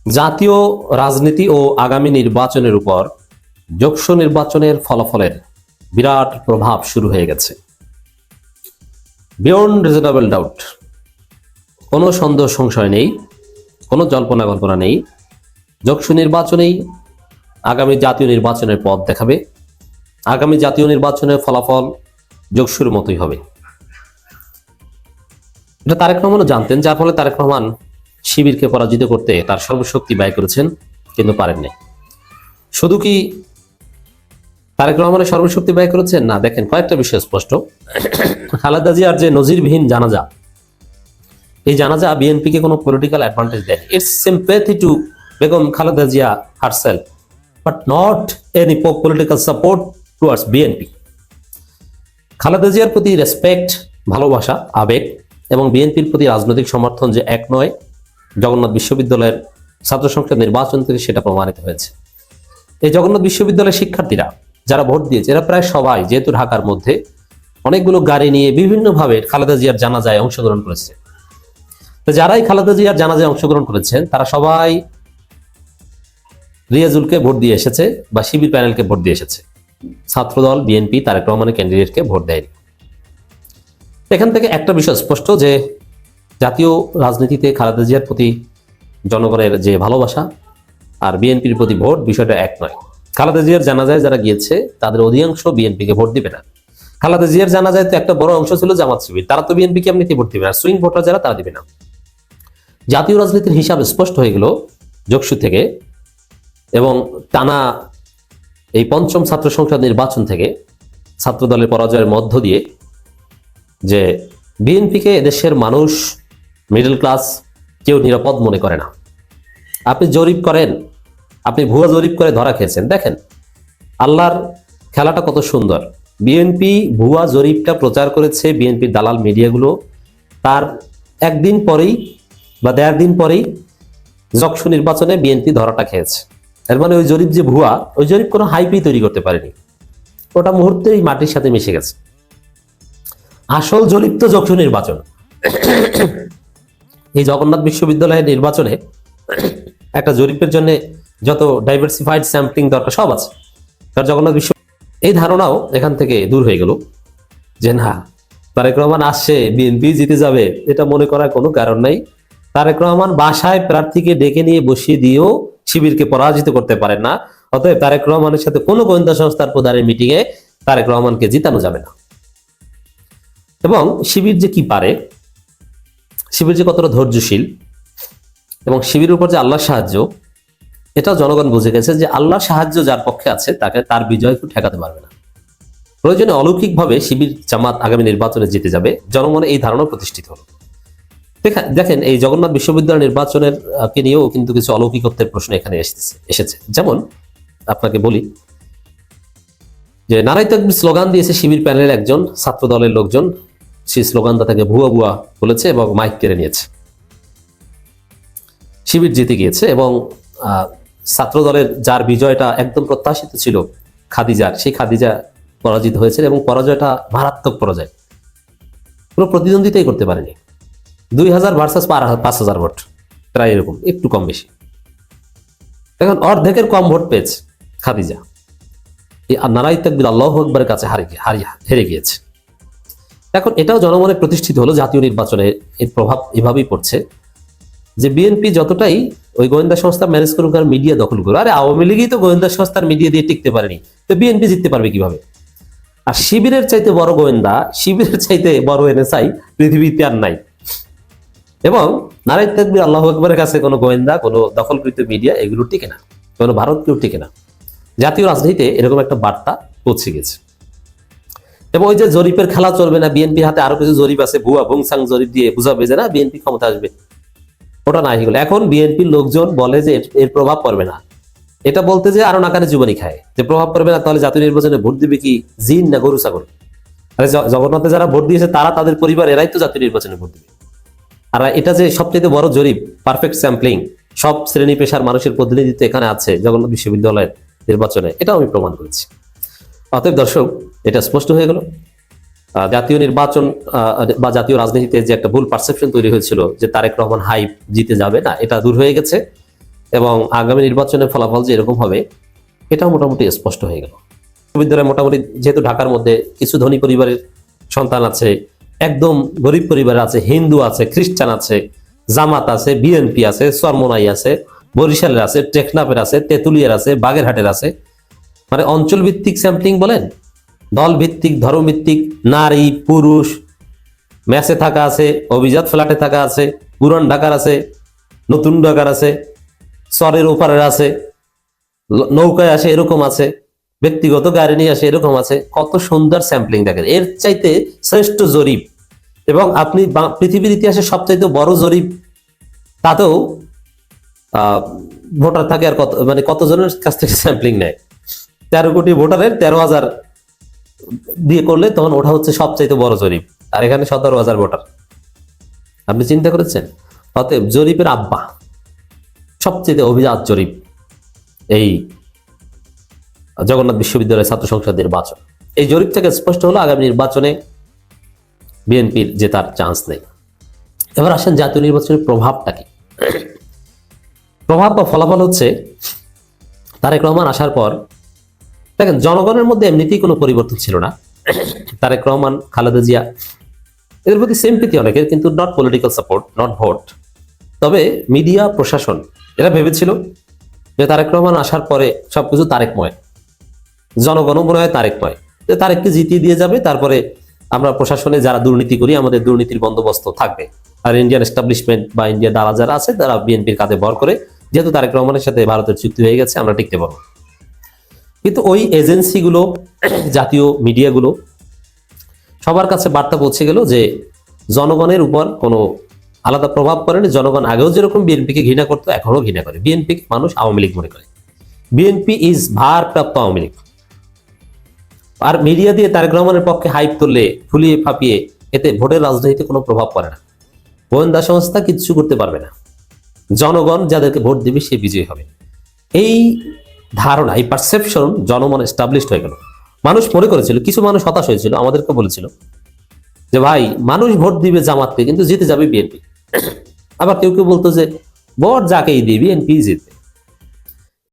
জাতীয় রাজনীতি ও আগামী নির্বাচনের উপর যোগসু নির্বাচনের ফলাফলের বিরাট প্রভাব শুরু হয়ে গেছে। বিয়ন্ড রিজনেবল ডাউট, কোনো সন্দেহ সংশয় নেই, কোনো জল্পনা কল্পনা নেই, যোগসু নির্বাচনেই আগামী জাতীয় নির্বাচনের পথ দেখাবে। আগামী জাতীয় নির্বাচনের ফলাফল যোগসুর মতোই হবে। এটা তারেক রহমানও জানতেন, যার ফলে তারেক রহমান শিবিরকে পরাজিত করতে তার সর্বশক্তি ব্যয় করেছেন, কিন্তু পারেননি। শুধু কি তারেক রহমানের সর্বশক্তি ব্যয় করেছেন? না, দেখেন কয়েকটা বিষয় স্পষ্ট। খালেদা জিয়ার যে নজিরবিহীন জানাজা, এই জানাজা বিএনপিকে কোনো পলিটিক্যাল অ্যাডভান্টেজ দেয়। It's sympathy to Begum Khaleda Zia herself, but not any political support towards BNP. খালেদা জিয়ার প্রতি রেসপেক্ট, ভালোবাসা, আবেগ এবং বিএনপির প্রতি রাজনৈতিক সমর্থন যে এক নয়, জগন্নাথ বিশ্ববিদ্যালয়ের ছাত্র সংসদ নির্বাচন থেকে সেটা প্রমাণিত হয়েছে। এই জগন্নাথ বিশ্ববিদ্যালয়ের শিক্ষার্থীরা যারা ভোট দিয়েছে, এরা প্রায় সবাই, যেহেতু ঢাকার মধ্যে, অনেকগুলো গাড়ি নিয়ে বিভিন্নভাবে খালেদা জিয়ার জানাজায় অংশগ্রহণ করেছে। তো যারাই খালেদা জিয়ার জানাজায় অংশগ্রহণ করেছেন, তারা সবাই রিয়াজুলকে ভোট দিয়ে এসেছে বা শিবির প্যানেলকে ভোট দিয়ে এসেছে। ছাত্রদল, বিএনপি, তারেক রহমানের ক্যান্ডিডেটকে ভোট দেয়নি। এখান থেকে একটা বিষয় স্পষ্ট যে জাতীয় রাজনীতিতে খালেদা জিয়ার প্রতি জনগণের যে ভালোবাসা আর বিএনপির প্রতি ভোট, বিষয়টা এক নয়। খালেদা জিয়ার জানাজায় যারা গিয়েছে তাদের অধিকাংশ বিএনপিকে ভোট দিবে না। খালেদা জিয়ার জানাজায় তো একটা বড় অংশ ছিল জামাত শিবির, তারা তো বিএনপিকে এমনিতে ভোট দিবে না। সুইং ভোটার যারা, তারা দিবে না। জাতীয় রাজনীতির হিসাব স্পষ্ট হয়ে গেল যোগসু থেকে, এবং টানা এই পঞ্চম ছাত্র সংসদ নির্বাচন থেকে ছাত্র দলের পরাজয়ের মধ্য দিয়ে, যে বিএনপিকে এদেশের মানুষ, মিডল ক্লাস কেউ নিরাপদ মনে করে না। আপনি জরিপ করেন, আপনি ভুয়া জরিপ করে ধরা খেয়েছেন। দেখেন আল্লাহর খেলাটা কত সুন্দর। বিএনপি ভুয়া জরিপটা প্রচার করেছে বিএনপির দালাল মিডিয়াগুলো, তার একদিন পরেই বা 1.5 দিন পরেই যোগসু নির্বাচনে বিএনপি ধরাটা খেয়েছে। এর মানে ওই জরিপ যে ভুয়া, ওই জরিপ কোনো হাইপই তৈরি করতে পারেনি, ওটা মুহূর্তেই মাটির সাথে মিশে গেছে। আসল জরিপ তো যোগসু নির্বাচন। এই জগন্নাথ বিশ্ববিদ্যালয়ের নির্বাচনে একটা জরিপের জন্য যত ডাইভার্সিফাইড স্যাম্পলিং দরকার সব আছে। কারণ জগন্নাথ বিশ্ব, এই ধারণাও এখান থেকে দূর হয়ে গেল যে না, তারেক রহমান আসছে, বিএনপি জিতে যাবে, এটা মনে করার কোনো কারণ নাই। তারেক রহমান বাসায় প্রার্থীকে ডেকে নিয়ে বসিয়ে দিয়েও শিবিরকে পরাজিত করতে পারেন না। অতএব তারেক রহমানের সাথে কোনো গোয়েন্দা সংস্থার প্রধানের মিটিংয়ে তারেক রহমানকে জিতানো যাবে না। এবং শিবির যে কি পারে, শিবির যে কতটা ধৈর্যশীল, এবং শিবিরের উপর যে আল্লাহর সাহায্য, এটাও জনগণ বুঝে গেছে যে আল্লাহর সাহায্য যার পক্ষে আছে, তাকে তার বিজয় কেউ ঠেকাতে পারবে না। প্রয়োজনে অলৌকিকভাবে শিবির জামাত আগামী নির্বাচনে জিতে যাবে, জনমনে এই ধারণা প্রতিষ্ঠিত হলো। দেখেন এই জগন্নাথ বিশ্ববিদ্যালয় নির্বাচনের কে নিয়েও কিন্তু কিছু অলৌকিকত্বের প্রশ্ন এখানে এসেছে। যেমন আপনাকে বলি যে নারাই তাকবীর স্লোগান দিয়েছে শিবির প্যানেলের একজন ছাত্র দলের লোকজন। সেই স্লোগানটা তাকে ভুয়া ভুয়া বলেছে এবং মাইক কেড়ে নিয়েছে। শিবির জিতে গিয়েছে এবং ছাত্র দলের যার বিজয়টা একদম প্রত্যাশিত ছিল, খাদিজার, সেই খাদিজা পরাজিত হয়েছে এবং পরাজয়টা মারাত্মক পরাজয়। পুরো প্রতিদ্বন্দ্বিতাই করতে পারেনি। 2000 ভার্সাস 5000 ভোট, প্রায় এরকম, একটু কম বেশি। এখন অর্ধেকের কম ভোট পেয়েছে খাদিজা। এই নারাই তাকবীর আল্লাহু আকবারের কাছে হেরে গিয়েছে। এখন এটাও জনমনে প্রতিষ্ঠিত হলো জাতীয় নির্বাচনে এর প্রভাব এভাবেই পড়ছে যে বিএনপি যতটাই ওই গোয়েন্দা সংস্থা ম্যানেজ করুক আর মিডিয়া দখল করুক, আরে আওয়ামী লীগই তো গোয়েন্দা সংস্থার মিডিয়া দিয়ে টিকতে পারেনি, তো বিএনপি জিততে পারবে কিভাবে? আর শিবিরের চাইতে বড় গোয়েন্দা, শিবিরের চাইতে বড় এনএসআই পৃথিবীতে আর নাই। এবং নারাই তাকবীর আল্লাহু আকবারের কাছে কোনো গোয়েন্দা, কোনো দখলকৃত মিডিয়া, এগুলো টিকে না, কোনো ভারতীয় টিকে না। জাতীয় রাজনীতিতে এরকম একটা বার্তা পৌঁছে গেছে। এবং ওই যে জরিপের খেলা চলবে না, বিএনপির হাতে আরো কিছু জরিপ আছে, ভুয়া বংসাং জরিপ দিয়ে বুঝাবে যে না বিএনপি ক্ষমতা আসবে, ওটা না হয়ে গেল। এখন বিএনপির লোকজন বলে যে এর প্রভাব পড়বে না। এটা বলতে যে আরো নাকানে জীবনী খায় যে প্রভাব পড়বে না, তাহলে জাতীয় নির্বাচনে ভোট দিবে কি জিন না গরু ছাগল? আরে জগন্নাথে যারা ভোট দিয়েছে তারা, তাদের পরিবার, এরাই তো জাতীয় নির্বাচনে ভোট দিবে। আর এটা যে সবচেয়ে বড় জরিপ, পারফেক্ট স্যাম্পলিং, সব শ্রেণী পেশার মানুষের প্রতিনিধিত্ব এখানে আছে জগন্নাথ বিশ্ববিদ্যালয়ের নির্বাচনে, এটাও আমি প্রমাণ করেছি। অতএব দর্শক, এটা স্পষ্ট হয়ে গেল জাতীয় নির্বাচন বা জাতীয় রাজনীতিতে যে একটা ভুল পারসেপশন তৈরি হয়েছিল যে তারেক রহমান হাইপ জিতে যাবে না, এটা দূর হয়ে গেছে। এবং আগামী নির্বাচনের ফলাফল যে এরকম হবে এটাও মোটামুটি স্পষ্ট হয়ে গেল। বিশ্ববিদ্যালয় মোটামুটি যেহেতু ঢাকার মধ্যে কিছু ধনী পরিবারের সন্তান আছে, একদম গরিব পরিবার আছে, হিন্দু আছে, খ্রিস্টান আছে, জামাত আছে, বিএনপি আছে, চরমোনাই আছে, বরিশালের আছে, টেকনাফের আছে, তেঁতুলিয়ার আছে, বাগেরহাটের আছে। মানে অঞ্চল ভিত্তিক স্যাম্পলিং বলেন, দল ভিত্তিক, ধর্মভিত্তিক, নারী পুরুষ, ম্যাচে থাকা আছে, অভিজাত ফ্ল্যাটে থাকা আছে, পুরান ঢাকার আছে, নতুন ঢাকার আছে, চরের ওপারের আছে, নৌকায় আসে এরকম আছে, ব্যক্তিগত গাড়ি নিয়ে আসে এরকম আছে। কত সুন্দর স্যাম্পলিং দেখেন, এর চাইতে শ্রেষ্ঠ জরিপ এবং আপনি পৃথিবীর ইতিহাসে সবচাইতে বড় জরিপ তাতেও ভোটার থাকে আর কত, মানে কতজনের কাছ থেকে স্যাম্পলিং নেয়। 13 কোটি ভোটারের 13,000 দিয়ে করলে তখন ওটা হচ্ছে সবচাইতে বড় জরিপ, আর এখানে 17,000 ভোটার। আপনি চিন্তা করেছেন? অতএব জরিপের আব্বা, সবচেয়ে অভিজাত জরিপ এই জগন্নাথ বিশ্ববিদ্যালয় ছাত্র সংসদ নির্বাচন। এই জরিপ থেকে স্পষ্ট হলো আগামী নির্বাচনে বিএনপির জেতার চান্স নেই। এবার আসেন জাতীয় নির্বাচনের প্রভাবটা কি। প্রভাব বা ফলাফল হচ্ছে, তারেক রহমান আসার পর দেখেন জনগণের মধ্যে এমনিতেই কোনো পরিবর্তন ছিল না। তারেক রহমান, খালেদা জিয়া এদের প্রতি সিম্পথি অনেকের, কিন্তু not political support, not vote. তবে মিডিয়া, প্রশাসন এরা ভেবেছিল যে তারেক রহমান আসার পরে সবকিছু তারেকময়, জনগণও মনে হয় তারেকময়, যে তারেককে জিতিয়ে দিয়ে যাবে, তারপরে আমরা প্রশাসনে যারা দুর্নীতি করি আমাদের দুর্নীতির বন্দোবস্ত থাকবে, আর ইন্ডিয়ান এস্টাবলিশমেন্ট বা ইন্ডিয়া দ্বারা যারা আছে তারা বিএনপির কাঁধে ভর করে, যেহেতু তারেক রহমানের সাথে ভারতের চুক্তি হয়ে গেছে আমরা টিকতে পারবো। কিন্তু ওই এজেন্সিগুলো, জাতীয় মিডিয়াগুলো সবার কাছে বার্তা পৌঁছে গেল যে জনগণের উপর কোনো আলাদা প্রভাব পড়েনি। জনগণ আগেও যেরকম বিএনপিকে ঘৃণা করতো এখনো ঘৃণা করে। বিএনপি মানুষ আওয়ামী লীগ মনে করে, বিএনপি ইজ ভারপ্রাপ্ত আওয়ামী লীগ। আর মিডিয়া দিয়ে তারেক রহমানের পক্ষে হাইপ তুললে, ফুলিয়ে ফাঁপিয়ে, এতে ভোটের রাজনীতিতে কোনো প্রভাব পড়ে না। গোয়েন্দা সংস্থা কিচ্ছু করতে পারবে না, জনগণ যাদেরকে ভোট দেবে সে বিজয়ী হবে। এই ধারণা, এই পারসেপশন জনমন এস্টাবলিশড হয়ে গেল। মানুষ মনে করেছিল, কিছু মানুষ হতাশ হয়েছিল, আমাদেরকে বলেছিল যে ভাই মানুষ ভোট দিবে জামাতকে কিন্তু জিতে যাবে বিএনপি। আবার কেউ কেউ বলতো যে ভোট যাকেই দিবে বিএনপি জিতবে।